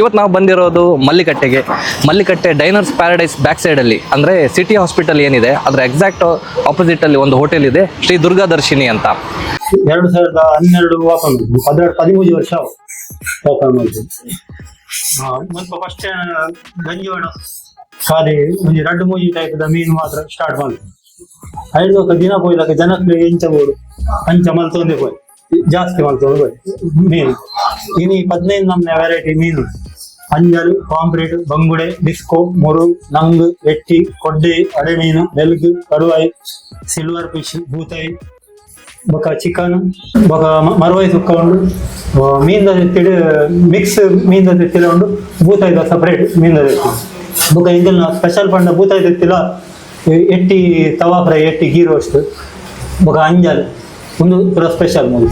ಇವತ್ತು ನಾವು ಬಂದಿರೋದು ಮಲ್ಲಿಕಟ್ಟೆ ಡೈನರ್ಸ್ ಪ್ಯಾರಡೈಸ್ ಬ್ಯಾಕ್ ಸೈಡಲ್ಲಿ, ಅಂದರೆ ಸಿಟಿ ಹಾಸ್ಪಿಟಲ್ ಏನಿದೆ ಅದರ ಎಕ್ಸಾಕ್ಟ್ ಆಪೋಸಿಟಲ್ಲಿ ಒಂದು ಹೋಟೆಲ್ ಇದೆ, ಶ್ರೀ ದುರ್ಗಾದರ್ಶಿನಿ ಅಂತ. 2012 ಓಪನ್ 13 ವರ್ಷ ಓಪನ್ ಮಾಡಿದ್ವಿ. ಮತ್ತೆ ಫಸ್ಟ್ ಗಂಜಿವಣ ಖಾಲಿ ಒಂದು 2-3 ಟೈಪ್ದ ಮೀನು ಮಾತ್ರ ಸ್ಟಾರ್ಟ್ ಮಾಡಿದ್ವಿ. 5 ದಿನ ಪೋಯ್ಲಕ್ಕೆ ಜನಕ್ಕೆ ಎಂಚಬಹುದು ಅಂಚ ಮಲ್ತೊಂದೆ ಪೋಯ್ ಜಾಸ್ತಿ ಮಲ್ತೊಂದು ಪೋಯ್ ಮೀನು. ಇನ್ನು 15 ನಮ್ನೆ ವೆರೈಟಿ ಮೀನು: ಅಂಜಲ್, ಪಾಂಪ್ರೇಟ್, ಬಂಗುಡೆ, ಡಿಸ್ಕೋ, ಮುರು, ನಂಗ್, ಎಟ್ಟಿ, ಕೊಡ್ಡೆ, ಅಡೆ ಮೀನು, ಬೆಲ್ಗ್, ಕಡುವಾಯಿ, ಸಿಲ್ವರ್ ಫಿಶ್, ಬೂತಾಯಿ, ಬೊಕ ಚಿಕನ್, ಬೊಕ ಮರವಾಯಿ ಸುಕ್ಕ ಉಂಡು. ಮೀನ್ದ ತಿಳಿ ಮಿಕ್ಸ್ ಮೀನ್ದ ತಿತ್ತಿಲ ಉಂಡು, ಬೂತಾಯಿದ ಸಪರೇಟ್ ಮೀನ್ದ ತಿತ್ತಿಲ. ಬೊಕ ಇಂದಿನ ಸ್ಪೆಷಲ್ ಪಂಡ ಬೂತಾಯಿ ತಿತ್ತಿಲ ಎಟ್ಟಿ ತವಾ ಫ್ರೈ, ಎಟ್ಟಿ ಗೀ ರೋಸ್ಟ್, ಬೊಕ ಅಂಜಲ್ ಒಂದು ಪೂರ ಸ್ಪೆಷಲ್ ಮೂವಿ.